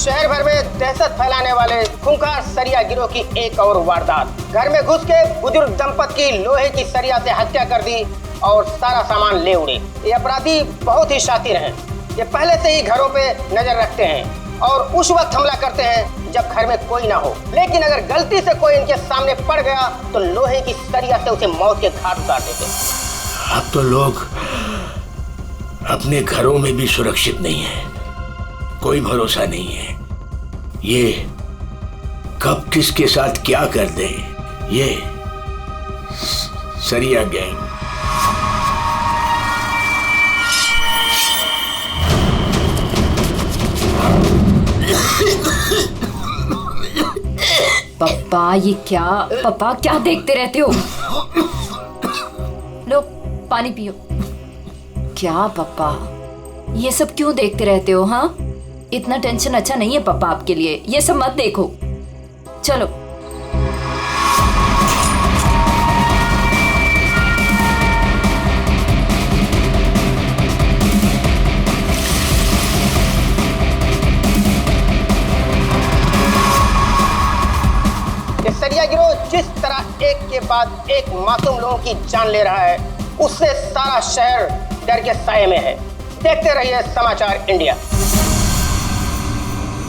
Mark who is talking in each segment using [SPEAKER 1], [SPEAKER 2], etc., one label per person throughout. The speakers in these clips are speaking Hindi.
[SPEAKER 1] शहर भर में दहशत फैलाने वाले खूंखार सरिया गिरोह की एक और वारदात। घर में घुस के बुजुर्ग दंपति की लोहे की सरिया से हत्या कर दी और सारा सामान ले उड़े। ये अपराधी बहुत ही शातिर हैं। ये पहले से ही घरों पे नजर रखते हैं और उस वक्त हमला करते हैं जब घर में कोई ना हो। लेकिन अगर गलती से कोई इनके सामने पड़ गया तो लोहे की सरिया से उसे मौत के घाट उतार देते।
[SPEAKER 2] अब तो लोग अपने घरों में भी सुरक्षित नहीं है, कोई भरोसा नहीं है। ये कब किसके साथ क्या कर दे, ये सरिया गैंग।
[SPEAKER 3] पप्पा ये क्या, पप्पा क्या देखते रहते हो? लो पानी पियो। क्या पप्पा ये सब क्यों देखते रहते हो? हाँ, इतना टेंशन अच्छा नहीं है पापा आपके लिए, ये सब मत देखो। चलो
[SPEAKER 1] सरिया गिरोह जिस तरह एक के बाद एक मासूम लोगों की जान ले रहा है, उससे सारा शहर डर के साए में है। देखते रहिए समाचार इंडिया।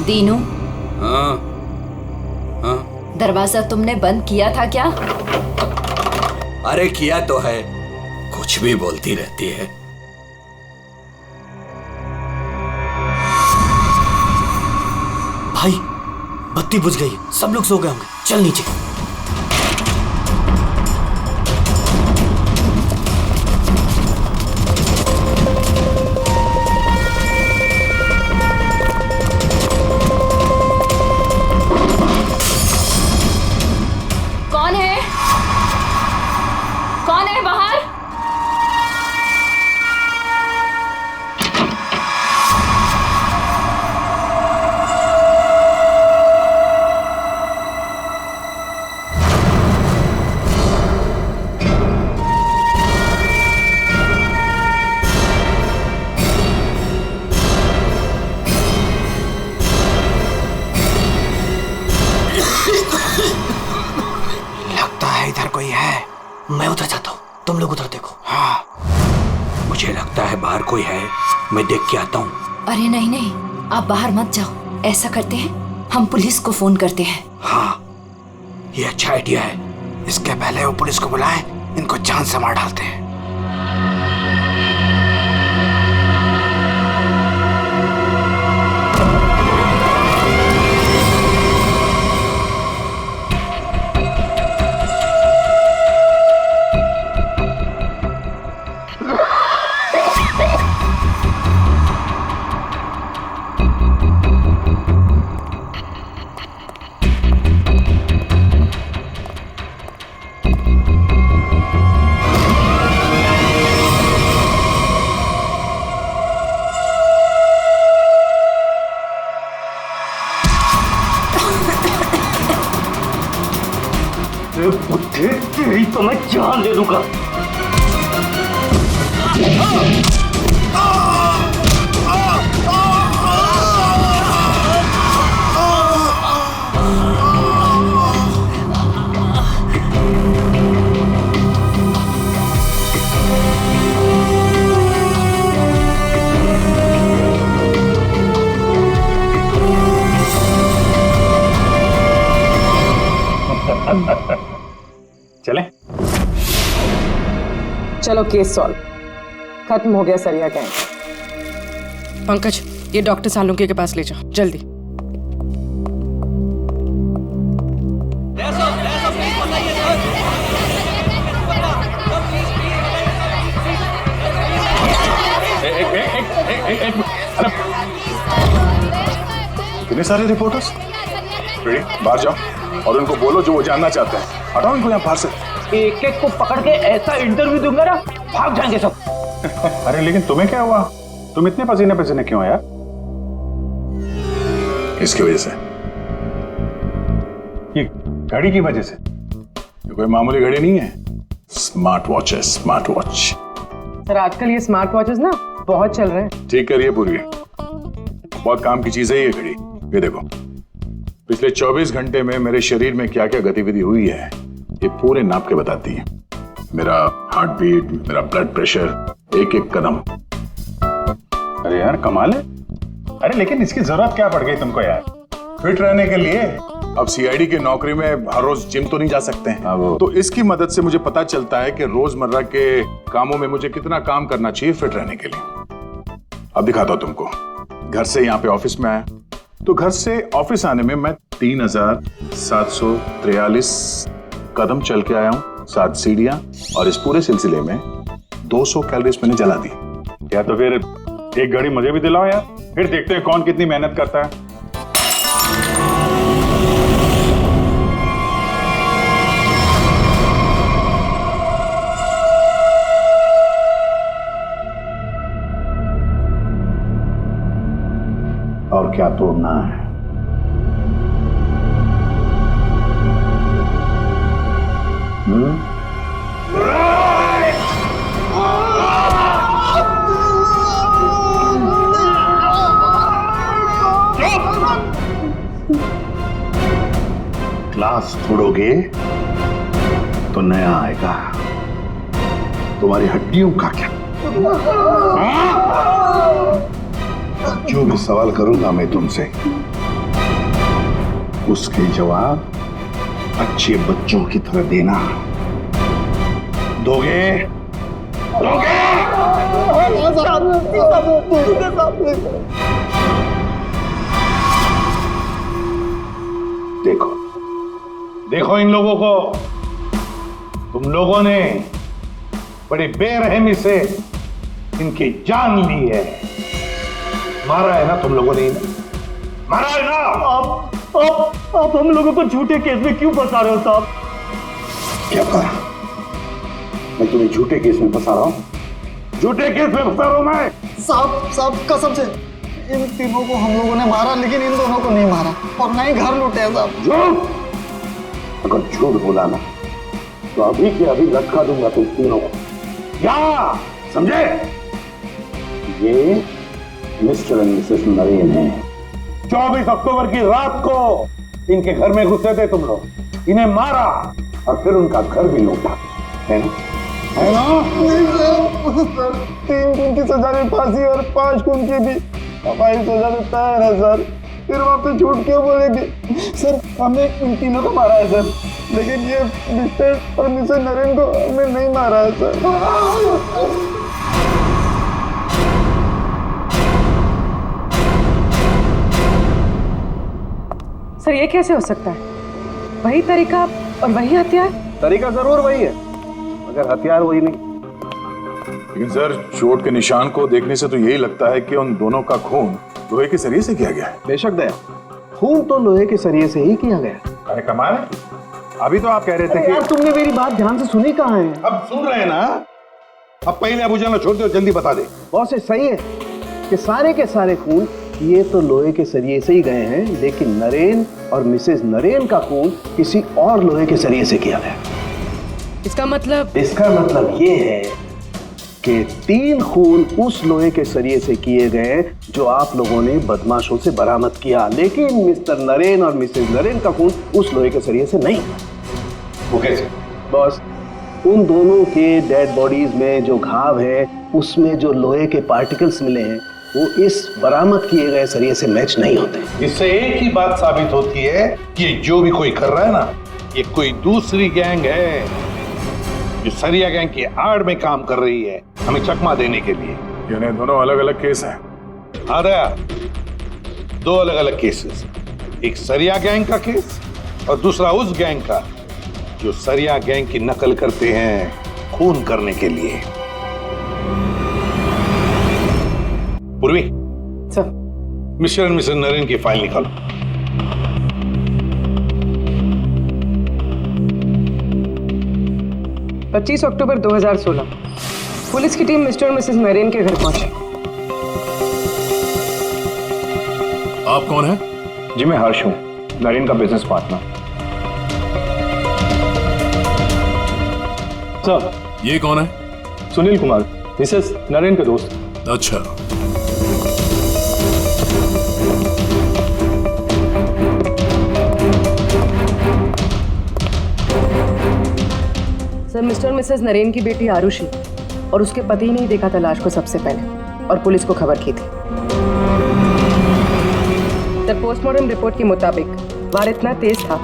[SPEAKER 3] दीनू,
[SPEAKER 4] हाँ हाँ,
[SPEAKER 3] दरवाजा तुमने बंद किया था क्या?
[SPEAKER 4] अरे किया तो है, कुछ भी बोलती रहती है।
[SPEAKER 5] भाई बत्ती बुझ गई, सब लोग सो गए होंगे, चल नीचे।
[SPEAKER 3] कौन है? कौन है बाहर?
[SPEAKER 5] लगता है इधर कोई है। मैं उधर जाता हूँ, तुम लोग उधर देखो।
[SPEAKER 2] हाँ, मुझे लगता है बाहर कोई है, मैं देख के आता हूँ।
[SPEAKER 3] अरे नहीं नहीं, आप बाहर मत जाओ। ऐसा करते हैं, हम पुलिस को फोन करते हैं।
[SPEAKER 2] हाँ, ये अच्छा आइडिया है।
[SPEAKER 5] इसके पहले वो पुलिस को बुलाएं, इनको जान से मार डालते हैं।
[SPEAKER 1] तेरी तो मैं जान दे दूंगा।
[SPEAKER 6] चले?
[SPEAKER 7] चलो केस सॉल्व, खत्म हो गया सरिया गैंग।
[SPEAKER 8] पंकज, ये डॉक्टर सालुंके के पास ले जाओ जल्दी।
[SPEAKER 6] कितने सारे रिपोर्टर्स? बाहर जाओ और उनको बोलो जो वो जानना चाहते हैं। हटाओ इनको यहाँ बाहर से।
[SPEAKER 1] एक एक को पकड़ के ऐसा इंटरव्यू दूंगा ना, भाग जाएंगे सब।
[SPEAKER 6] अरे लेकिन तुम्हें क्या हुआ? तुम इतने पसीने पसीने क्यों यार? इसकी वजह से, ये घड़ी की वजह से। ये कोई मामूली घड़ी नहीं है, स्मार्ट वॉच है, स्मार्ट वॉच।
[SPEAKER 7] सर आजकल ये स्मार्ट वॉचेस ना बहुत चल रहे हैं।
[SPEAKER 6] ठीक करिए पूरी, बहुत काम की चीज है ये घड़ी। ये देखो, पिछले 24 घंटे में मेरे शरीर में क्या क्या गतिविधि हुई है ये पूरे नाप के बताती है। मेरा हार्ट बीट, मेरा ब्लड प्रेशर, एक एक कदम।
[SPEAKER 9] अरे यार कमाल है। अरे लेकिन इसकी जरूरत क्या पड़ गई तुमको यार, फिट रहने के लिए?
[SPEAKER 6] अब सीआईडी की नौकरी में हर रोज जिम तो नहीं जा सकते हैं, तो इसकी मदद से मुझे पता चलता है कि रोजमर्रा के कामों में मुझे कितना काम करना चाहिए फिट रहने के लिए। अब दिखाता हूं तुमको। घर से यहाँ पे ऑफिस में आया, तो घर से ऑफिस आने में मैं 3743 कदम चल के आया हूँ, 7 सीढ़ियां, और इस पूरे सिलसिले में 200 कैलोरीज मैंने जला दी।
[SPEAKER 9] या तो फिर एक घड़ी मुझे भी दिलाओ यार, फिर देखते हैं कौन कितनी मेहनत करता है।
[SPEAKER 6] और क्या तोड़ना है? ग्लास तोड़ोगे तो नया आएगा, तुम्हारी हड्डियों का क्या? जो भी सवाल करूंगा मैं तुमसे, उसके जवाब अच्छे बच्चों की तरह देना। दोगे? देखो
[SPEAKER 9] देखो इन लोगों को, तुम लोगों ने बड़ी बेरहमी से इनकी जान ली है। मारा है ना तुम लोगों ने इन्हें? मारा है ना?
[SPEAKER 10] आप हम लोगों को झूठे केस में क्यों फंसा रहे हो साहब?
[SPEAKER 6] क्या कहा? मैं तुम्हें झूठे केस में फंसा रहा हूं?
[SPEAKER 9] झूठे केस में फंसा रहा हूं मैं?
[SPEAKER 10] साहब कसम से इन तीनों को हम लोगों ने मारा, लेकिन इन दोनों को नहीं मारा और ना ही घर लूटे हैं साहब।
[SPEAKER 6] झूठ! अगर झूठ बोला ना तो अभी के अभी लटका दूंगा तुम तीनों को।
[SPEAKER 9] क्या समझे?
[SPEAKER 6] ये मिस्टर एंड मिसेस नरेन है।
[SPEAKER 9] 24 अक्टूबर की रात को इनके घर में घुसे थे तुम लोग, इन्हें मारा
[SPEAKER 6] और फिर उनका घर भी लूटा, है ना?
[SPEAKER 10] है ना? नहीं सर, 3 खून की सजा में फांसी और 5 खून की भी हमारी सजा में तैयार है सर। फिर वहाँ पे झूठ क्यों बोलेंगे? सर हमने इन तीनों को मारा है सर, लेकिन ये मिस्टर और मिसेस नरेन को हमने नहीं मारा है सर।
[SPEAKER 8] सर ये कैसे हो सकता है? वही तरीका और वही हथियार?
[SPEAKER 9] तरीका जरूर वही है, मगर हथियार वही नहीं।
[SPEAKER 6] लेकिन सर, चोट के निशान को देखने से तो यही लगता है कि उन दोनों का खून लोहे के सरिये से किया गया है।
[SPEAKER 9] बेशक दया, खून तो लोहे के सरिये से ही किया गया। अरे कमाल है, अभी तो आप कह रहे थे कि
[SPEAKER 10] यार तुमने मेरी बात ध्यान से सुनी कहाँ है?
[SPEAKER 9] अब सुन रहे हैं ना? अब पहले अबू जान छोड़ दो, जल्दी बता दे।
[SPEAKER 11] बहुत से सही है कि सारे के सारे खून ये तो लोहे के सरिये से ही गए हैं, लेकिन नरेन और मिसेस नरेन का खून किसी और लोहे के सरिये से किया गया।
[SPEAKER 8] इसका मतलब
[SPEAKER 11] ये है कि 3 खून उस लोहे के सरिये से किए गए जो आप लोगों ने बदमाशों से बरामद किया, लेकिन मिस्टर नरेन और मिसेस नरेन का खून उस लोहे के सरिये से नहीं।
[SPEAKER 9] वो कैसे?
[SPEAKER 11] बस उन दोनों के डेड बॉडीज में जो घाव है उसमें जो लोहे के पार्टिकल्स मिले हैं वो इस बरामद किए गए सरिये से मैच नहीं होते।
[SPEAKER 9] इससे एक ही बात साबित होती है कि जो भी कोई कर रहा है ना, ये कोई दूसरी गैंग है जो सरिया गैंग की आड़ में काम कर रही है, हमें चकमा देने के लिए।
[SPEAKER 6] यानी दोनों अलग अलग केस हैं।
[SPEAKER 9] आदया, 2 अलग अलग केसेस, एक सरिया गैंग का केस और दूसरा उस गैंग का जो सरिया गैंग की नकल करते हैं खून करने के लिए। Purvi
[SPEAKER 8] sir,
[SPEAKER 9] mister and missus Naren की फाइल निकालो।
[SPEAKER 8] पच्चीस अक्टूबर 2016 पुलिस की टीम मिस्टर और मिसेस नरेन के घर पहुंची।
[SPEAKER 6] आप कौन हैं?
[SPEAKER 9] जी मैं हर्ष हूं, नरेन का बिजनेस पार्टनर।
[SPEAKER 6] सर, ये कौन है?
[SPEAKER 9] सुनील कुमार, मिसेस नरेन के दोस्त।
[SPEAKER 6] अच्छा,
[SPEAKER 8] सर, मिस्टर और मिसेस नरेन की बेटी आरुषि और उसके पति ने ही देखा था लाश को सबसे पहले और पुलिस को खबर की थी। सर, पोस्टमार्टम रिपोर्ट के मुताबिक वार इतना तेज था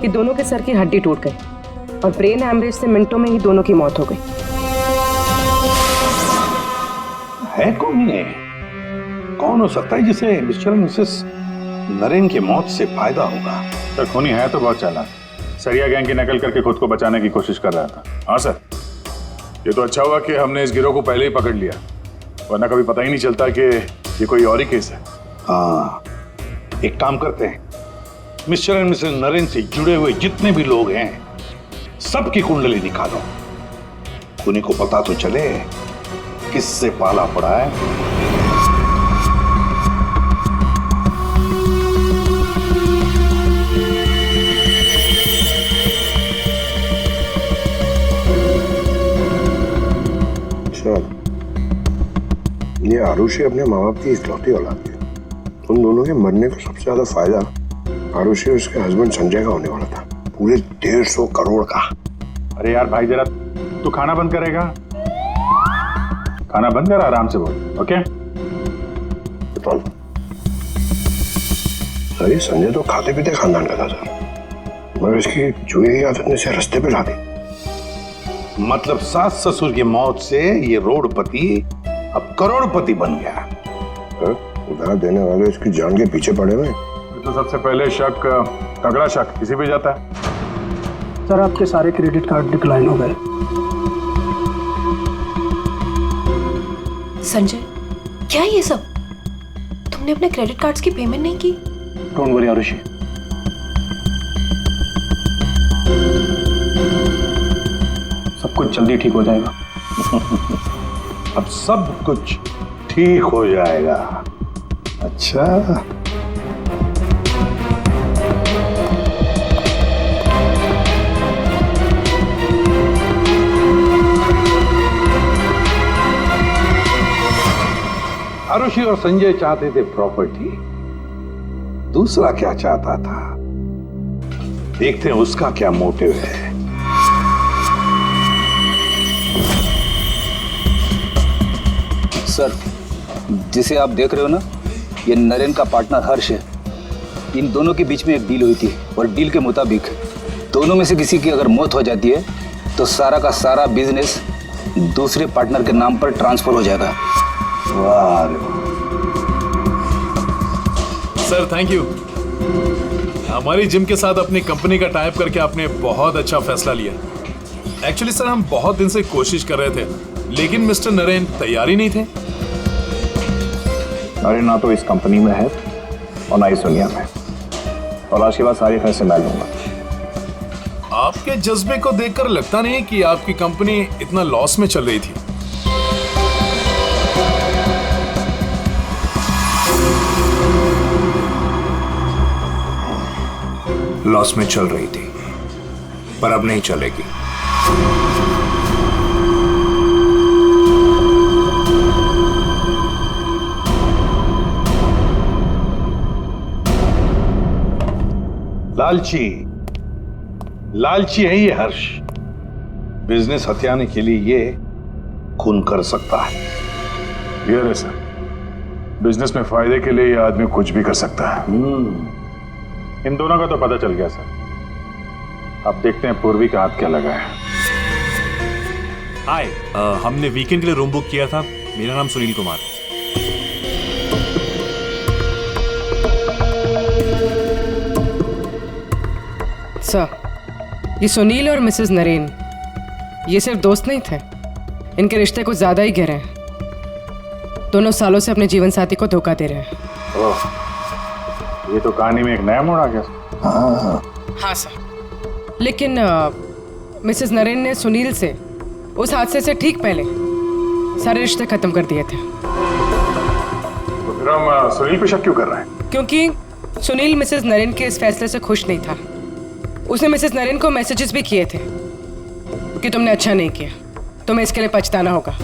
[SPEAKER 8] कि दोनों के सर की हड्डी टूट गई और ब्रेन हैमरेज से मिनटों में ही दोनों की मौत हो गई।
[SPEAKER 9] है कौन ये? कौन हो सकता है जिसे मिस्टर और मिसेस नरेन की मौत से फायदा होगा?
[SPEAKER 6] सर, खूनी है तो बहुत चालाक। सरिया गैंग की नकल करके खुद को बचाने की कोशिश कर रहा था। हाँ सर, ये तो अच्छा हुआ कि हमने इस गिरोह को पहले ही पकड़ लिया, वरना कभी पता ही नहीं चलता कि ये कोई और ही केस है।
[SPEAKER 9] हाँ, एक काम करते हैं, मिस्टर एंड मिसेस नरेन से जुड़े हुए जितने भी लोग हैं सबकी कुंडली निकालो। खूनी को पता तो चले किससे पाला पड़ा है।
[SPEAKER 11] ये आरुषि अपने माँ बाप की इकलौती औलाद है। उन दोनों के मरने का सबसे ज्यादा फायदा आरुषि और उसके हस्बैंड संजय का होने वाला था, पूरे 150 करोड़ का।
[SPEAKER 6] अरे यार भाई, जरा तू खाना बंद करेगा? खाना बंद कर, आराम से बोल। ओके
[SPEAKER 11] सर, ये संजय तो खाते पीते खानदान का था सर, मगर इसकी जुए की आदत ने इसे रास्ते पे ला दी।
[SPEAKER 9] मतलब सास ससुर की मौत से ये रोडपति अब करोड़पति बन गया।
[SPEAKER 11] उधार देने वाले इसकी जान के पीछे पड़े हुए।
[SPEAKER 6] तो सबसे पहले शक, तगड़ा शक किसी पे जाता है।
[SPEAKER 10] सर, आपके सारे क्रेडिट कार्ड डिक्लाइन हो गए।
[SPEAKER 3] संजय, क्या ये सब? तुमने अपने क्रेडिट कार्ड्स की पेमेंट नहीं की?
[SPEAKER 10] डोंट वरी आरुषि, सब कुछ जल्दी ठीक हो जाएगा।
[SPEAKER 9] अब सब कुछ ठीक हो जाएगा। अच्छा, आरुषि और संजय चाहते थे प्रॉपर्टी, दूसरा क्या चाहता था देखते हैं उसका क्या मोटिव है।
[SPEAKER 12] सर, जिसे आप देख रहे हो ना, ये नरेन का पार्टनर हर्ष है। इन दोनों के बीच में एक डील हुई थी और डील के मुताबिक दोनों में से किसी की अगर मौत हो जाती है तो सारा का सारा बिजनेस दूसरे पार्टनर के नाम पर ट्रांसफर हो जाएगा।
[SPEAKER 9] वाह
[SPEAKER 13] सर, थैंक यू। हमारी जिम के साथ अपनी कंपनी का टाइप करके आपने बहुत अच्छा फैसला लिया। एक्चुअली सर, हम बहुत दिन से कोशिश कर रहे थे, लेकिन मिस्टर नरेन तैयार ही नहीं थे।
[SPEAKER 10] नरेन ना तो इस कंपनी में है और ना इस दुनिया में, और आज के बाद सारे फैसले मैं लूंगा।
[SPEAKER 13] आपके जज्बे को देखकर लगता नहीं कि आपकी कंपनी इतना लॉस में चल रही थी।
[SPEAKER 2] लॉस में चल रही थी, पर अब नहीं चलेगी।
[SPEAKER 9] लालची है ये हर्ष। बिजनेस हथियाने के लिए ये खून कर सकता है।
[SPEAKER 6] ये है सर, बिजनेस में फायदे के लिए ये आदमी कुछ भी कर सकता है। इन दोनों का तो पता चल गया सर। अब देखते हैं पूर्वी का हाथ क्या लगा है।
[SPEAKER 13] हाय, हमने वीकेंड के लिए रूम बुक किया था। मेरा नाम सुनील कुमार।
[SPEAKER 8] सर, ये सुनील और मिसेस नरेन ये सिर्फ दोस्त नहीं थे, इनके रिश्ते कुछ ज्यादा ही गहरे हैं। दोनों सालों से अपने जीवन साथी को धोखा दे रहे हैं।
[SPEAKER 6] ओह, ये तो कहानी में एक नया मोड़ आ गया।
[SPEAKER 8] हाँ सर, लेकिन मिसेस नरेन ने सुनील से उस हादसे से ठीक पहले सारे रिश्ते खत्म कर दिए थे।
[SPEAKER 6] तो फिर हम सुनील पे शक क्यों कर रहे हैं?
[SPEAKER 8] क्योंकि सुनील मिसेस नरेन के इस फैसले से खुश नहीं था। उसने मिसेस नरेन को मैसेजेस भी किए थे कि तुमने अच्छा नहीं किया, तुम्हें इसके लिए पछताना होगा।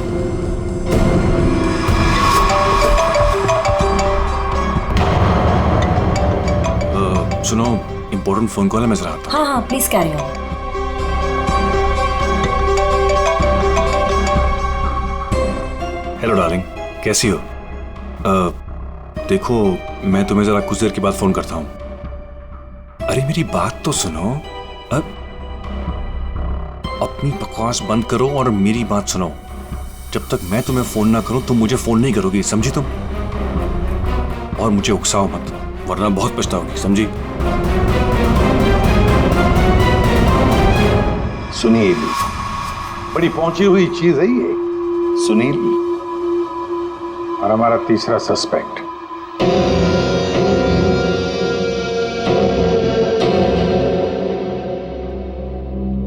[SPEAKER 13] सुनो, इंपॉर्टेंट फोन कॉल है, मैं जरा आता हूं।
[SPEAKER 3] हाँ हाँ, please carry on.
[SPEAKER 14] Hello darling, कैसी हो? देखो, मैं तुम्हें जरा कुछ देर के बाद फोन करता हूँ। अरे मेरी बात तो सुनो। अपनी बकवास बंद करो और मेरी बात सुनो। जब तक मैं तुम्हें फोन ना करूं तुम मुझे फोन नहीं करोगी, समझी तुम? और मुझे उकसाओ मत, वरना बहुत पछताओगी, समझी?
[SPEAKER 9] सुनील, बड़ी पहुंची हुई चीज है ये। सुनील और हमारा तीसरा सस्पेक्ट।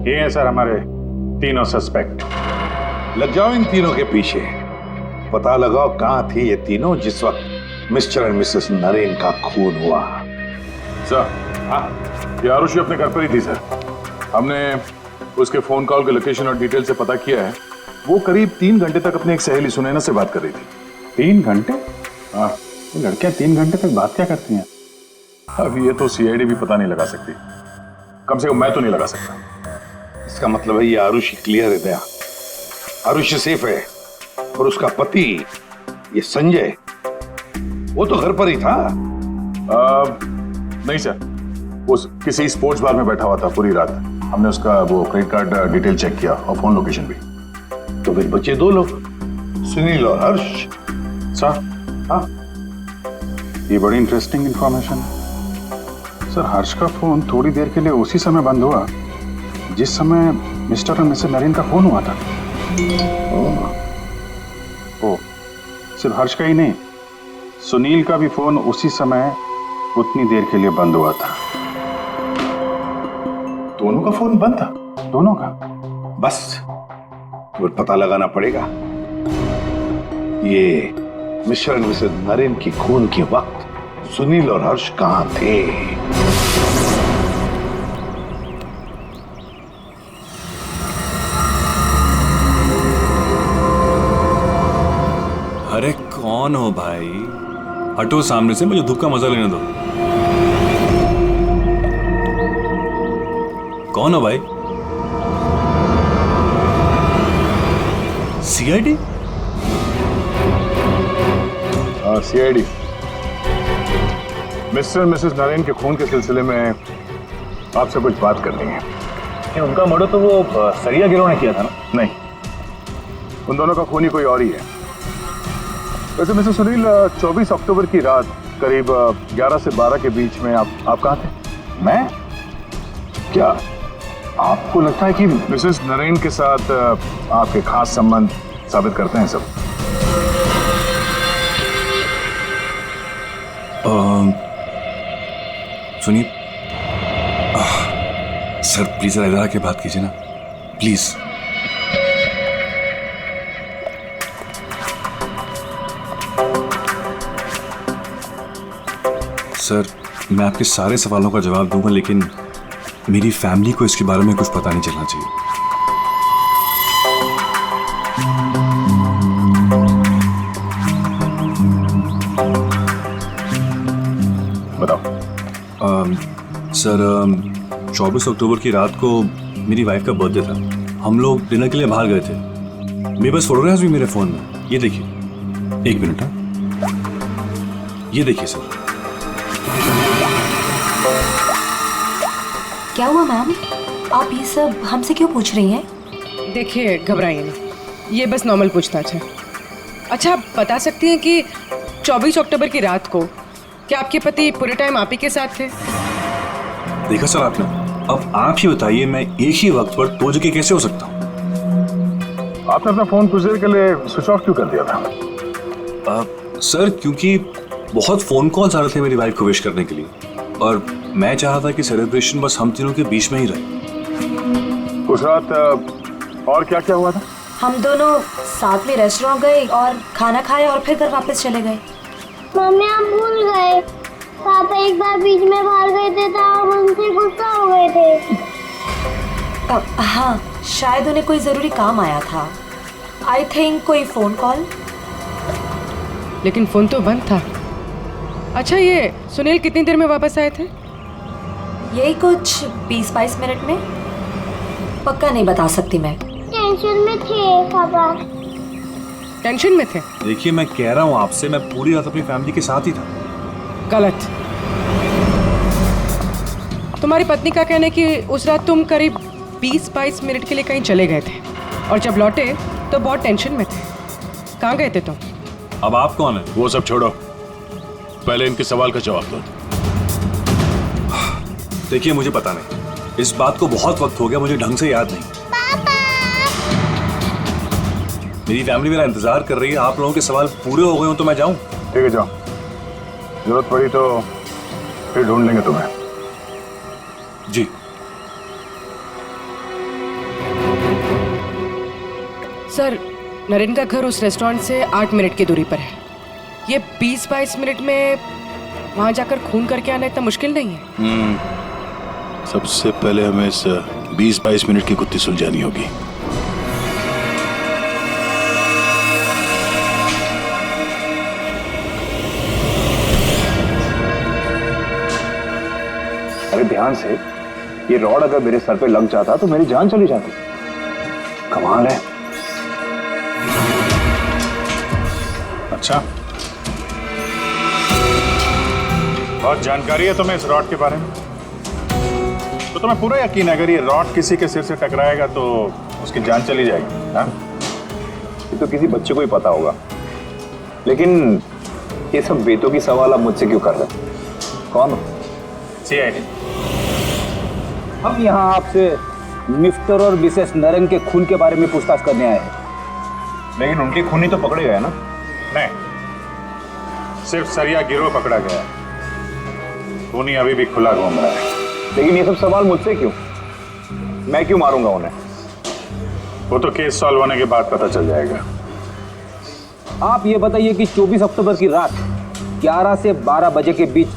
[SPEAKER 9] ये हैं सर हमारे तीनों सस्पेक्ट। लग जाओ इन तीनों के पीछे। पता लगाओ कहां थे ये तीनों जिस वक्त मिस्टर एंड मिसेस नरेन का खून हुआ।
[SPEAKER 6] सर, हाँ, ये आरुषि अपने घर पर ही थी सर। हमने उसके फोन कॉल के लोकेशन और डिटेल से पता किया है। वो करीब 3 घंटे तक अपनी एक सहेली सुनैना से बात कर रही थी।
[SPEAKER 9] 3 घंटे?
[SPEAKER 6] हाँ,
[SPEAKER 9] लड़कियां 3 घंटे तक बात क्या करती हैं?
[SPEAKER 6] अब ये तो सीआईडी भी पता नहीं लगा सकती, कम से कम मैं तो नहीं लगा सकता।
[SPEAKER 9] इसका मतलब है ये आरुषि क्लियर है दया। आरुषि सेफ है और उसका पति ये संजय वो तो घर पर ही था।
[SPEAKER 6] नहीं सर, वो किसी स्पोर्ट्स बार में बैठा हुआ था पूरी रात। हमने उसका वो क्रेडिट कार्ड डिटेल चेक किया और फोन लोकेशन भी।
[SPEAKER 9] तो फिर बचे 2 लोग, सुनील और हर्ष।
[SPEAKER 6] सर, हाँ,
[SPEAKER 9] ये बड़ी इंटरेस्टिंग इंफॉर्मेशन है। सर, हर्ष का फोन थोड़ी देर के लिए उसी समय बंद हुआ जिस समय मिस्टर और मिसेस नरेन का फोन हुआ था। ओ, सिर्फ हर्ष का ही नहीं, सुनील का भी फोन उसी समय उतनी देर के लिए बंद हुआ था।
[SPEAKER 6] दोनों का फोन बंद था?
[SPEAKER 9] दोनों का। बस तो पता लगाना पड़ेगा ये मिस्टर एंड मिसेस नरेन की खून के वक्त सुनील और हर्ष कहां थे।
[SPEAKER 14] अरे कौन हो भाई? हटो सामने से, मुझे धूप का मजा लेने दो। कौन हो भाई? सीआईडी?
[SPEAKER 6] हाँ, सीआईडी। मिस्टर और मिसेस नरेन के खून के सिलसिले में आपसे कुछ बात करनी है।
[SPEAKER 12] उनका मर्डर तो वो सरिया गिरोह ने किया था ना?
[SPEAKER 6] नहीं, उन दोनों का खूनी कोई और ही है। वैसे मिस्टर सुनील, 24 अक्टूबर की रात करीब 11 से 12 के बीच में आप कहाँ थे?
[SPEAKER 9] मैं? क्या आपको लगता है कि
[SPEAKER 6] मिसेस नरेन के साथ आपके खास संबंध साबित करते हैं सब?
[SPEAKER 14] सुनिए सर, प्लीज इधर आके बात कीजिए ना, प्लीज। सर, मैं आपके सारे सवालों का जवाब दूंगा, लेकिन मेरी फैमिली को इसके बारे में कुछ पता नहीं चलना चाहिए।
[SPEAKER 6] बताओ।
[SPEAKER 14] सर, 24 अक्टूबर की रात को मेरी वाइफ का बर्थडे था। हम लोग डिनर के लिए बाहर गए थे। मेरे पास फोटोग्राफ्स भी मेरे फोन में, ये देखिए। 1 मिनट, ये देखिए सर।
[SPEAKER 3] क्या हुआ मैम? आप ये सब हमसे क्यों पूछ रही हैं?
[SPEAKER 8] देखिए, घबराइए नहीं, ये बस नॉर्मल पूछताछ है। अच्छा, आप बता सकती हैं कि 24 अक्टूबर की रात को क्या आपके पति पूरे टाइम आप ही के साथ थे?
[SPEAKER 14] देखा सर आपने, अब आप ही बताइए, मैं एक ही वक्त पर 2 जगह कैसे हो सकता हूँ?
[SPEAKER 6] आपने अपना फोन कुछ देर के लिए स्विच ऑफ क्यों कर दिया था?
[SPEAKER 14] सर, क्योंकि बहुत फोन कॉल्स आ रहे थे मेरी वाइफ को विश करने के लिए, और मैं चाहा था कि सेलिब्रेशन बस हम तीनों के बीच में ही रहे।
[SPEAKER 6] उस रात और क्या क्या हुआ था?
[SPEAKER 3] हम दोनों साथ में रेस्टोरेंट गए और खाना खाया और फिर घर वापस चले गए।
[SPEAKER 15] मम्मी, आप भूल गए, पापा एक बार बीच में बाहर गए थे तो हम उनसे गुस्सा हो गए थे।
[SPEAKER 3] हाँ, शायद उन्हें कोई जरूरी काम आया था। आई थिंक कोई फोन कॉल।
[SPEAKER 8] लेकिन फोन तो बंद था। अच्छा, ये सुनील कितनी देर में वापस आए थे?
[SPEAKER 3] यही कुछ 20-22 मिनट में। पक्का नहीं बता सकती मैं।
[SPEAKER 15] टेंशन में थे पापा।
[SPEAKER 8] टेंशन में थे।
[SPEAKER 14] देखिए मैं कह रहा हूँ आपसे, मैं पूरी रात अपनी फैमिली के साथ ही था।
[SPEAKER 8] गलत। तुम्हारी पत्नी का कहना है कि उस रात तुम करीब 20-22 मिनट के लिए कहीं चले गए थे और जब लौटे तो बहुत टेंशन में थे। कहाँ गए थे तुम?
[SPEAKER 14] अब आप कौन है?
[SPEAKER 6] वो सब छोड़ो, पहले इनके सवाल का जवाब दो।
[SPEAKER 14] देखिए मुझे पता नहीं, इस बात को बहुत वक्त हो गया, मुझे ढंग से याद नहीं। मेरी फैमिली मेरा इंतजार कर रही है, आप लोगों के सवाल पूरे हो गए हो तो मैं जाऊं?
[SPEAKER 6] ठीक है जाओ, जरूरत पड़ी तो फिर ढूंढ लेंगे तुम्हें।
[SPEAKER 14] जी।
[SPEAKER 8] सर, नरेन का घर उस रेस्टोरेंट से 8 मिनट की दूरी पर है। ये 20-22 मिनट में वहां जाकर खून करके आना इतना मुश्किल नहीं है।
[SPEAKER 6] सबसे पहले हमें इस 20-22 मिनट की गुत्थी सुलझानी होगी।
[SPEAKER 12] अरे ध्यान से, ये रॉड अगर मेरे सर पे लग जाता तो मेरी जान चली जाती। कमाल है।
[SPEAKER 6] अच्छा, बहुत जानकारी है तुम्हें इस रॉड के बारे में, तो तुम्हें पूरा यकीन है अगर ये रॉड किसी के सिर से टकराएगा तो उसकी जान चली जाएगी? हाँ?
[SPEAKER 12] ये तो किसी बच्चे को ही पता होगा, लेकिन ये सब बेतों की सवाल आप मुझसे क्यों कर रहे हैं? कौन हो?
[SPEAKER 6] CID।
[SPEAKER 12] हम यहाँ आपसे मिस्टर और मिसेस नरेन के खून के बारे में पूछताछ करने आए हैं। लेकिन उनके खूनी तो पकड़े गए ना?
[SPEAKER 6] नहीं, सिर्फ सरिया गिरोह पकड़ा गया है, खूनी अभी भी खुला घूम रहा है।
[SPEAKER 12] लेकिन ये सब सवाल मुझसे क्यों? मैं क्यों मारूंगा उन्हें?
[SPEAKER 6] वो तो केस सॉल्व होने के बाद पता चल जाएगा।
[SPEAKER 12] आप ये बताइए कि 24 अक्टूबर की रात 11 से 12 बजे के बीच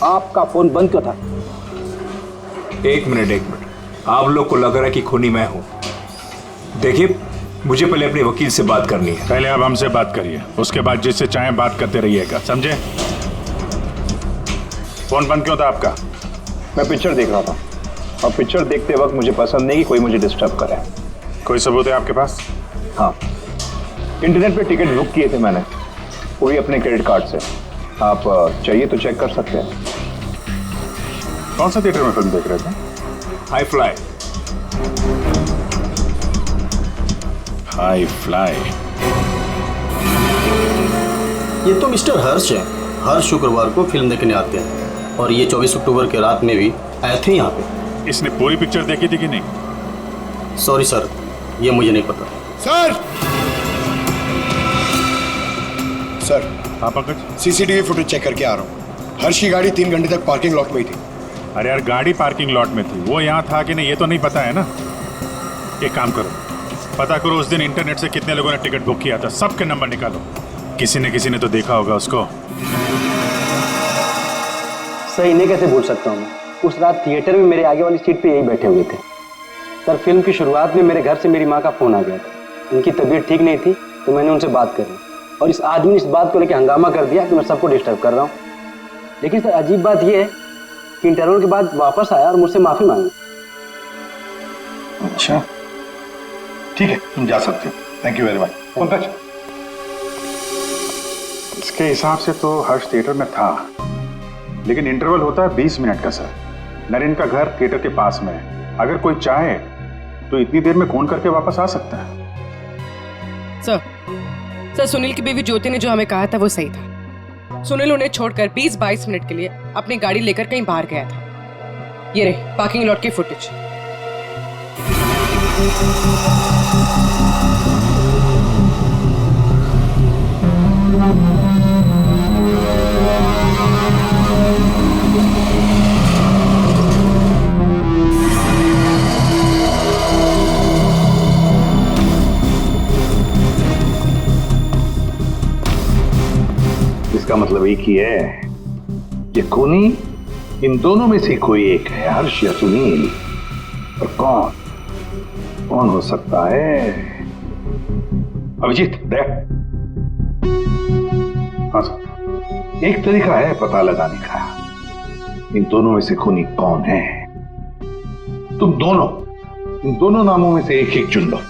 [SPEAKER 12] आपका फोन बंद क्यों था?
[SPEAKER 4] एक मिनट, आप लोग को लग रहा है कि खूनी मैं हूं। देखिए, मुझे पहले अपने वकील से बात करनी है।
[SPEAKER 6] पहले आप हमसे बात करिए, उसके बाद जिससे चाहे बात करते रहिएगा, समझे? फोन बंद क्यों था आपका?
[SPEAKER 12] मैं पिक्चर देख रहा था और पिक्चर देखते वक्त मुझे पसंद नहीं कि कोई मुझे डिस्टर्ब करे।
[SPEAKER 6] कोई सबूत है आपके पास?
[SPEAKER 12] हाँ, इंटरनेट पे टिकट बुक किए थे मैंने, वो भी अपने क्रेडिट कार्ड से। आप चाहिए तो चेक कर सकते हैं।
[SPEAKER 6] कौन सा थिएटर में फिल्म देख रहे थे?
[SPEAKER 4] High fly.
[SPEAKER 6] High fly.
[SPEAKER 16] ये तो मिस्टर हर्ष है, हर शुक्रवार को फिल्म देखने आते हैं और ये 24 अक्टूबर के रात में भी आए थे यहाँ पे।
[SPEAKER 6] इसने पूरी पिक्चर देखी थी कि नहीं?
[SPEAKER 16] सॉरी सर, ये मुझे नहीं पता।
[SPEAKER 17] सर,
[SPEAKER 6] हाँ पंकज,
[SPEAKER 17] CCTV फुटेज चेक करके आ रहा हूँ। हर्ष की गाड़ी 3 घंटे तक पार्किंग लॉट में ही थी।
[SPEAKER 6] अरे यार, गाड़ी पार्किंग लॉट में थी, वो यहाँ था कि नहीं ये तो नहीं पता है ना। एक काम करो, पता करो उस दिन इंटरनेट से कितने लोगों ने टिकट बुक किया था, सबके नंबर निकालो। किसी ने तो देखा होगा उसको।
[SPEAKER 18] सही नहीं कैसे भूल सकता हूँ मैं? उस रात थिएटर में मेरे आगे वाली सीट पे यही बैठे हुए थे। सर, फिल्म की शुरुआत में मेरे घर से मेरी माँ का फोन आ गया था। उनकी तबीयत ठीक नहीं थी तो मैंने उनसे बात करी और इस आदमी ने इस बात को लेकर हंगामा कर दिया कि मैं सबको डिस्टर्ब कर रहा हूँ। लेकिन सर, अजीब बात यह है कि इंटरवल के बाद वापस आया और मुझसे माफी मांगी।
[SPEAKER 9] अच्छा, ठीक है, तुम जा सकते हो। Thank you very much. Pankaj,
[SPEAKER 6] इसके हिसाब से तो हर्ष थिएटर में था, लेकिन इंटरवल होता है 20 मिनट का सर। नरेन का घर थिएटर के पास में है, अगर कोई चाहे तो इतनी देर में फोन करके वापस आ सकता है।
[SPEAKER 8] सर, सुनील की बीवी ज्योति ने जो हमें कहा था वो सही था। सुनील उन्हें छोड़कर 20-22 मिनट के लिए अपनी गाड़ी लेकर कहीं बाहर गया था। ये रहे पार्किंग लॉट की फुटेज।
[SPEAKER 9] इसका मतलब एक ही है, ये खूनी इन दोनों में से कोई एक है, हर्ष या सुनील। और कौन हो सकता है? अभिजीत, दया। हाँ सर, एक तरीका है पता लगाने का, इन दोनों में से खूनी कौन है। तुम दोनों इन दोनों नामों में से एक चुन लो।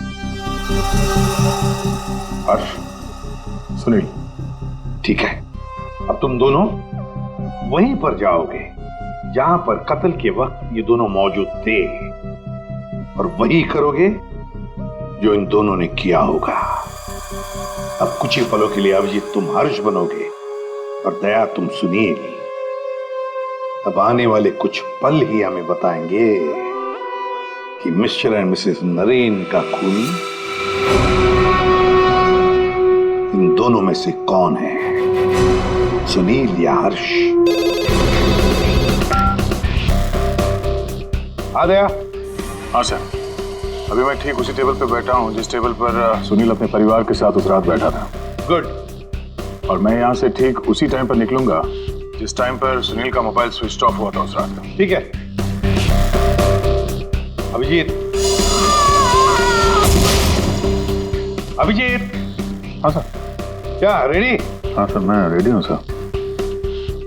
[SPEAKER 9] हर्ष, सुनील, ठीक है, अब तुम दोनों वहीं पर जाओगे जहां पर कत्ल के वक्त ये दोनों मौजूद थे, और वही करोगे जो इन दोनों ने किया होगा। अब कुछ ही पलों के लिए अभिजीत तुम हर्ष बनोगे और दया तुम सुनील। अब आने वाले कुछ पल ही हमें बताएंगे कि मिस्टर एंड मिसेस नरेन का खूनी इन दोनों में से कौन है, सुनील या हर्ष। आ गया?
[SPEAKER 6] हाँ सर, अभी मैं ठीक उसी टेबल पर बैठा हूँ जिस टेबल पर सुनील अपने परिवार के साथ उस रात बैठा था।
[SPEAKER 9] गुड।
[SPEAKER 6] और मैं यहाँ से ठीक उसी टाइम पर निकलूंगा जिस टाइम पर सुनील का मोबाइल स्विच ऑफ हुआ था उस रात का।
[SPEAKER 9] ठीक है अभिजीत। अभिजीत।
[SPEAKER 6] हाँ सर।
[SPEAKER 9] क्या रेडी?
[SPEAKER 6] हाँ सर, मैं रेडी हूँ सर।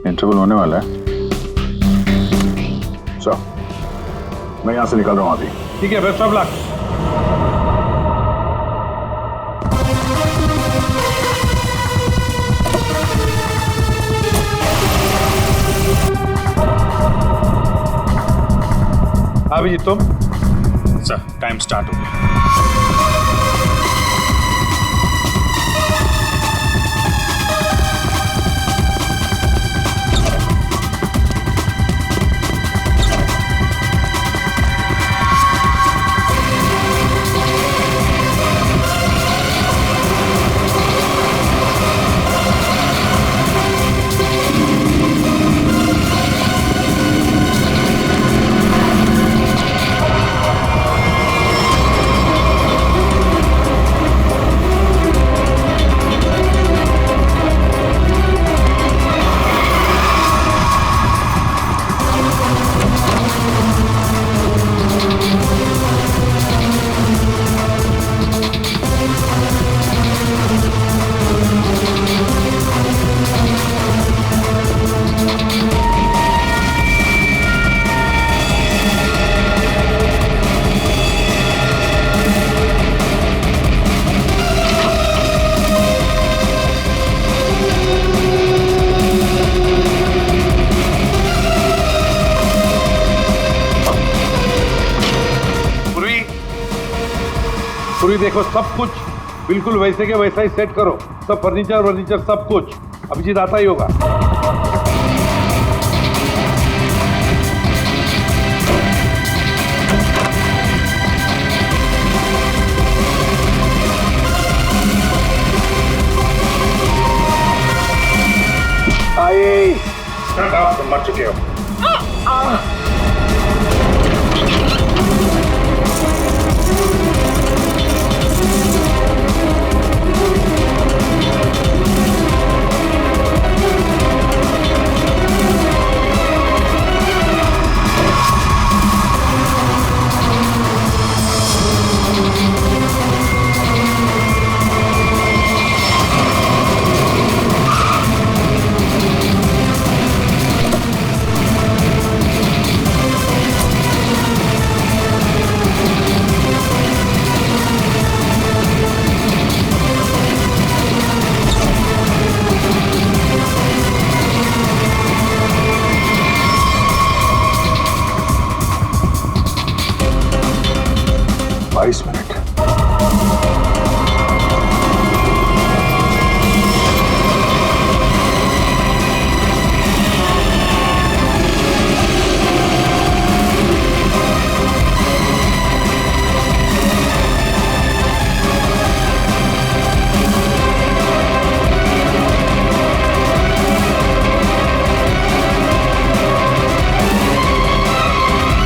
[SPEAKER 6] इंटरवल होने वाला है सर, मैं यहाँ से निकल रहा हूँ अभी।
[SPEAKER 9] ठीक है, बेस्ट ऑफ लक। अभिजीत तुम?
[SPEAKER 6] सर, टाइम स्टार्ट हो गया।
[SPEAKER 9] देखो सब कुछ बिल्कुल वैसे के वैसा ही सेट करो, सब फर्नीचर सब कुछ। अभिजीत आता ही होगा।
[SPEAKER 6] आई तुम मर चुके हो।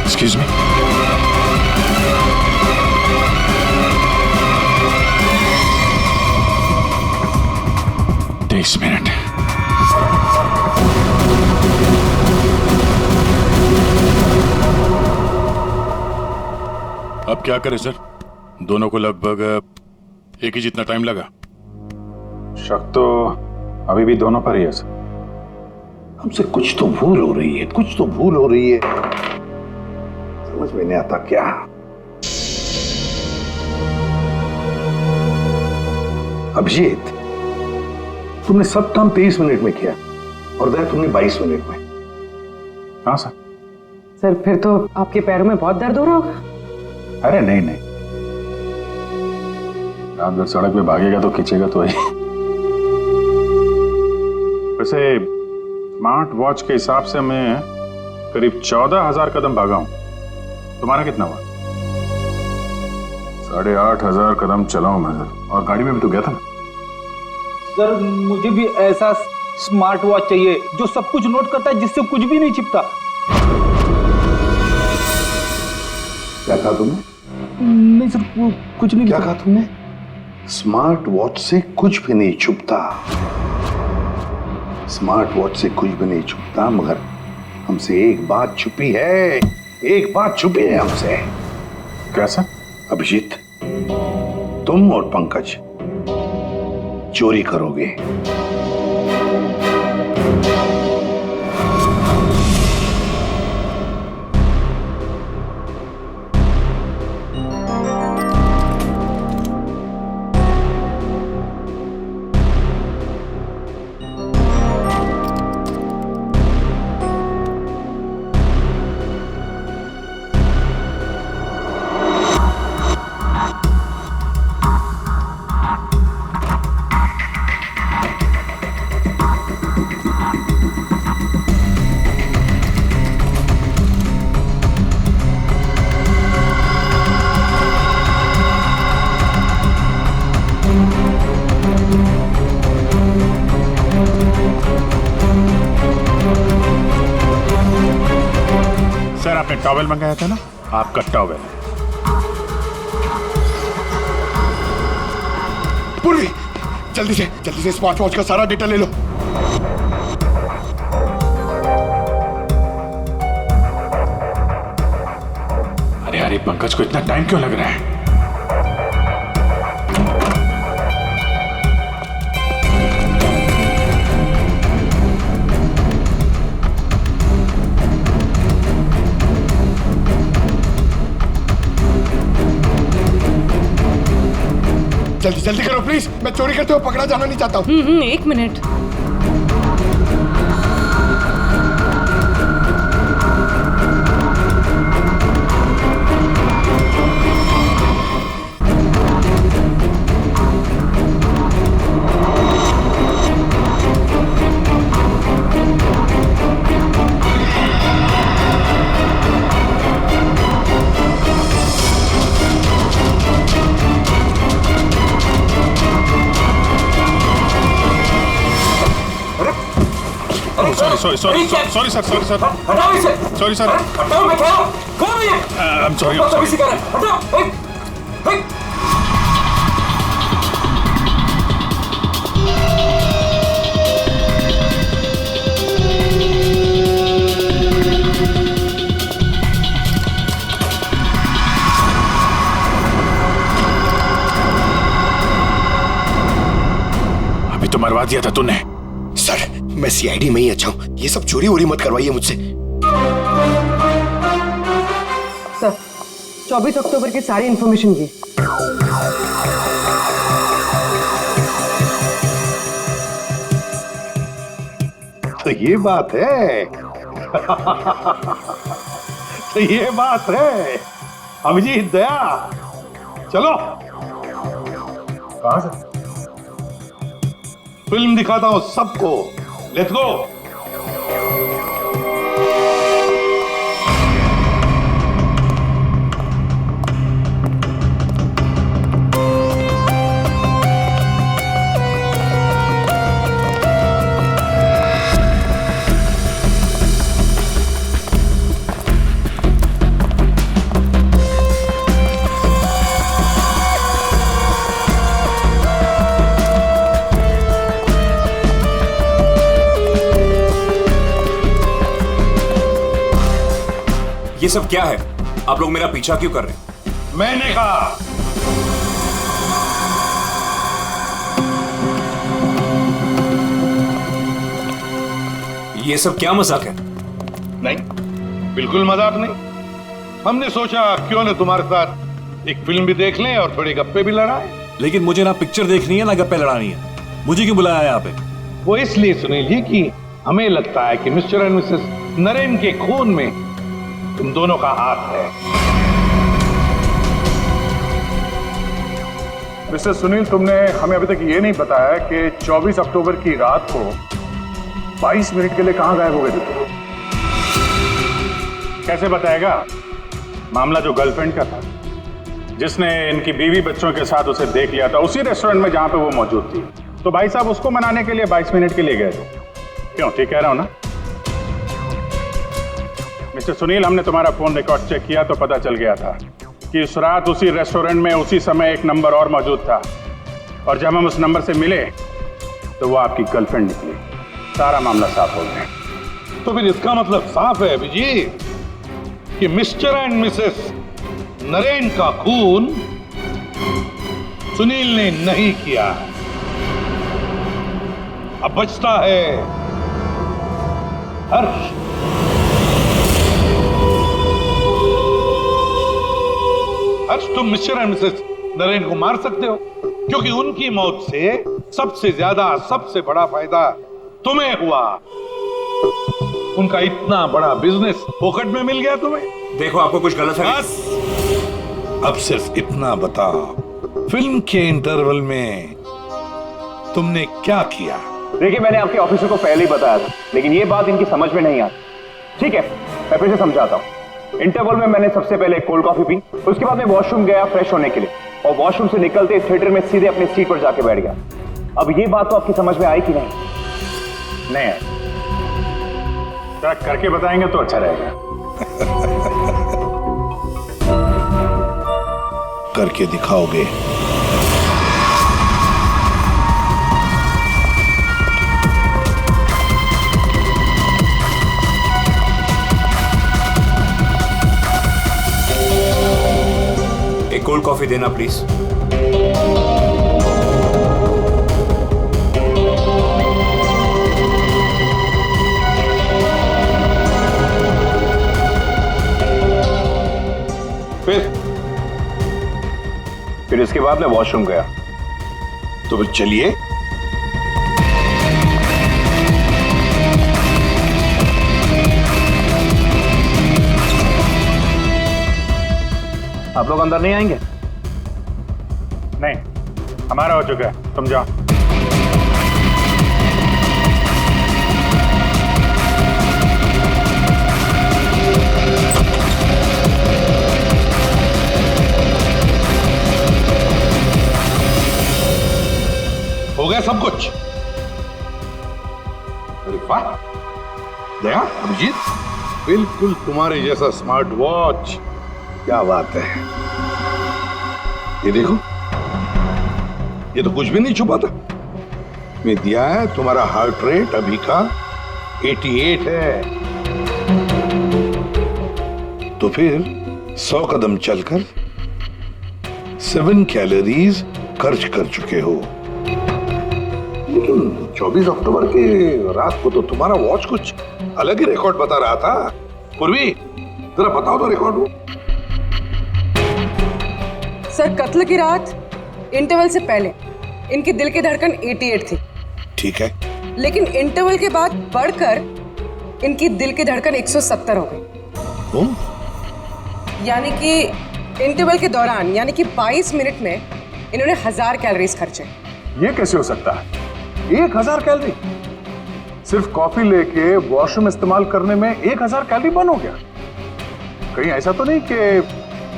[SPEAKER 6] Excuse me? 10 मिनट। अब क्या करें सर? दोनों को लगभग एक ही जितना टाइम लगा।
[SPEAKER 9] शक तो अभी भी दोनों पर ही है सर। हमसे कुछ तो भूल हो रही है, कुछ तो भूल हो रही है। समझ में नहीं आता क्या। अभिजीत, तुमने सब काम 23 मिनट में किया और दया तुमने 22 मिनट में। हाँ सर।
[SPEAKER 8] सर फिर तो आपके पैरों में बहुत दर्द हो रहा होगा।
[SPEAKER 6] अरे नहीं नहीं, रात भर सड़क पे भागेगा तो खींचेगा तो ही। वैसे स्मार्ट वॉच के हिसाब से मैं करीब 14,000 कदम भागा हूं। तुम्हारा कितना हुआ? 8,500 कदम चला हूं मैं सर, और गाड़ी में भी तो गया था ना।
[SPEAKER 12] सर मुझे भी ऐसा स्मार्ट वॉच चाहिए जो सब कुछ नोट करता है, जिससे कुछ भी नहीं छिपता।
[SPEAKER 9] क्या कहा तुमने?
[SPEAKER 12] नहीं सर, कुछ नहीं।
[SPEAKER 9] क्या कहा तुमने? स्मार्ट वॉच से कुछ भी नहीं छुपता। स्मार्ट वॉच से कुछ भी नहीं छुपता, मगर हमसे एक बात छुपी है। एक बात छुपी है हमसे।
[SPEAKER 6] कैसा?
[SPEAKER 9] अभिजीत, तुम और पंकज चोरी करोगे।
[SPEAKER 6] सर आपने टॉवेल मंगाया था ना, आपका टॉवेल।
[SPEAKER 17] पूर्वी, जल्दी से स्मार्ट वॉच का सारा डेटा ले लो।
[SPEAKER 6] अरे अरे पंकज को इतना टाइम क्यों लग रहा है?
[SPEAKER 17] जल्दी करो प्लीज, मैं चोरी करते हुए पकड़ा जाना नहीं चाहता हूँ।
[SPEAKER 8] 1 मिनट।
[SPEAKER 6] Sorry sir.
[SPEAKER 10] हटाओ इसे।
[SPEAKER 6] Sorry sir.
[SPEAKER 10] हटाओ, मैं कौन है ये?
[SPEAKER 6] I am sorry.
[SPEAKER 10] हटाओ इसे, हटाओ।
[SPEAKER 6] अभी तो मरवा दिया था तूने।
[SPEAKER 17] सर मैं सीआईडी में ही अच्छा हूँ, ये सब चोरी वोरी मत करवाइए मुझसे।
[SPEAKER 8] सर 24 अक्टूबर की सारी इंफॉर्मेशन ये।
[SPEAKER 9] तो ये बात है। तो ये बात है। अभिजीत, दया, चलो। कहां से? फिल्म दिखाता हूं सबको। Let's go.
[SPEAKER 4] ये सब क्या है? आप लोग मेरा पीछा क्यों कर रहे हैं?
[SPEAKER 9] मैंने कहा
[SPEAKER 4] ये सब क्या मजाक है?
[SPEAKER 9] नहीं, बिल्कुल मजाक नहीं। हमने सोचा क्यों न तुम्हारे साथ एक फिल्म भी देख लें और थोड़ी गप्पे भी लड़ाएं।
[SPEAKER 14] लेकिन मुझे ना पिक्चर देखनी है ना गप्पे लड़ानी है। मुझे क्यों बुलाया है यहाँ पे?
[SPEAKER 9] वो इसलिए सुनील जी कि हमें लगता है कि मिस्टर एंड मिसेस नरेन के खून में तुम दोनों का हाथ है।
[SPEAKER 6] मिस्टर सुनील, तुमने हमें अभी तक ये नहीं बताया कि 24 अक्टूबर की रात को 22 मिनट के लिए कहां गायब हो गए थे? कैसे बताएगा? मामला जो गर्लफ्रेंड का था, जिसने इनकी बीवी बच्चों के साथ उसे देख लिया था उसी रेस्टोरेंट में जहां पे वो मौजूद थी, तो भाई साहब उसको मनाने के लिए 22 मिनट के लिए गए थे। क्यों, ठीक कह रहा हूं ना? मिस्टर सुनील, हमने तुम्हारा फोन रिकॉर्ड चेक किया तो पता चल गया था कि उस रात उसी रेस्टोरेंट में उसी समय एक नंबर और मौजूद था, और जब हम उस नंबर से मिले तो वो आपकी गर्लफ्रेंड निकली। सारा मामला साफ हो गया।
[SPEAKER 9] तो फिर इसका मतलब साफ है अभिजीत कि मिस्टर एंड मिसेस नरेन का खून सुनील ने नहीं किया। अब बचता है हर्ष। हर्ष, तुम मिस्टर एंड मिसेस नरेन को मार सकते हो क्योंकि उनकी मौत से सबसे ज्यादा, सबसे बड़ा फायदा तुम्हें हुआ। उनका इतना बड़ा बिजनेस फोकट में मिल गया तुम्हें।
[SPEAKER 4] देखो, आपको कुछ गलत है।
[SPEAKER 9] अब सिर्फ इतना बताओ, फिल्म के इंटरवल में तुमने क्या किया?
[SPEAKER 19] देखिए, मैंने आपके ऑफिसर को पहले ही बताया था, लेकिन ये बात इनकी समझ में नहीं आती। ठीक है, मैं फिर से समझाता हूँ। इंटरवल में मैंने सबसे पहले कोल्ड कॉफी पी, उसके बाद मैं वॉशरूम गया फ्रेश होने के लिए, और वॉशरूम से निकलते थिएटर में सीधे अपनी सीट पर जाके बैठ गया। अब ये बात तो आपकी समझ में आई कि नहीं?
[SPEAKER 6] नहीं आई। करके बताएंगे तो अच्छा रहेगा।
[SPEAKER 9] करके दिखाओगे?
[SPEAKER 4] एक कोल्ड कॉफी देना प्लीज।
[SPEAKER 19] फिर इसके बाद मैं वॉशरूम गया।
[SPEAKER 9] तो फिर चलिए।
[SPEAKER 19] आप लोग अंदर नहीं आएंगे?
[SPEAKER 6] नहीं, हमारा हो चुका है, तुम जाओ।
[SPEAKER 9] हो गया सब कुछ? अरे वाह दया, अभिजीत, बिल्कुल तुम्हारे जैसा स्मार्ट वॉच। क्या बात है। ये देखो, ये तो कुछ भी नहीं छुपा था। मैं दिया है तुम्हारा हार्ट रेट अभी का 88 है। तो फिर 100 कदम चलकर 7 कैलोरीज खर्च कर चुके हो। लेकिन 24 अक्टूबर के रात को तो तुम्हारा वॉच कुछ अलग ही रिकॉर्ड बता रहा था। पूर्वी, जरा बताओ तो रिकॉर्ड वो।
[SPEAKER 8] सर, कत्ल की रात इंटरवल से पहले इनकी दिल की धड़कन 88 थी।
[SPEAKER 9] ठीक है,
[SPEAKER 8] लेकिन इंटरवल के बाद बढ़कर इनकी दिल की धड़कन 170 हो गई। यानी कि इंटरवल के दौरान, यानी कि 22 मिनट में इन्होंने 1000 कैलोरीज खर्चे।
[SPEAKER 6] ये कैसे हो सकता है? 1000 कैलोरी? सिर्फ कॉफी लेके वॉशरूम इस्तेमाल करने में 1000 कैलोरी बर्न हो गया? कहीं ऐसा तो नहीं कि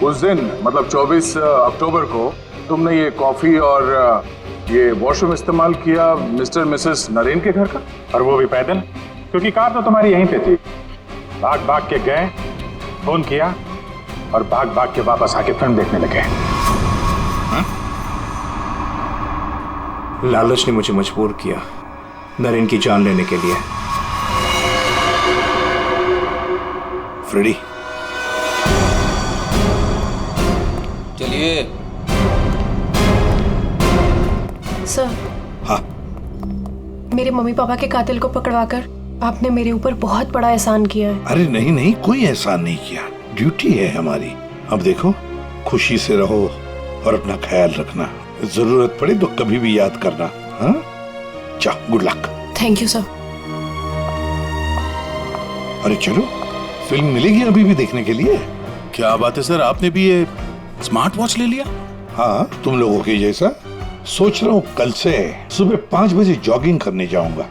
[SPEAKER 6] उस दिन, मतलब 24 अक्टूबर को तुमने ये कॉफी और ये वॉशरूम इस्तेमाल किया मिस्टर मिसेस नरेन के घर का, और वो भी पैदल? क्योंकि कार तो तुम्हारी यहीं पे थी। भाग भाग के गए, फोन किया, और भाग भाग के वापस आके फिल्म देखने लगे।
[SPEAKER 4] लालच ने मुझे मजबूर किया नरेन की जान लेने के लिए।
[SPEAKER 9] फ्रेडी,
[SPEAKER 12] चलिए।
[SPEAKER 20] सर।
[SPEAKER 9] हाँ।
[SPEAKER 20] मेरे मम्मी पापा के कातिल को पकड़वाकर आपने मेरे ऊपर बहुत बड़ा एहसान किया है।
[SPEAKER 9] अरे नहीं नहीं, कोई एहसान नहीं किया, ड्यूटी है हमारी। अब देखो, खुशी से रहो और अपना ख्याल रखना। जरूरत पड़े तो कभी भी याद करना। हाँ, चलो good luck.
[SPEAKER 20] Thank you sir.
[SPEAKER 9] अरे चलो, फिल्म मिलेगी अभी भी देखने के लिए।
[SPEAKER 6] क्या बात है सर, आपने भी ये स्मार्ट वॉच ले लिया?
[SPEAKER 9] हाँ, तुम लोगों के जैसा। सोच रहा हूँ कल से सुबह 5 बजे जॉगिंग करने जाऊंगा।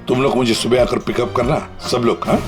[SPEAKER 9] तुम लोग मुझे सुबह आकर पिकअप करना, सब लोग। हाँ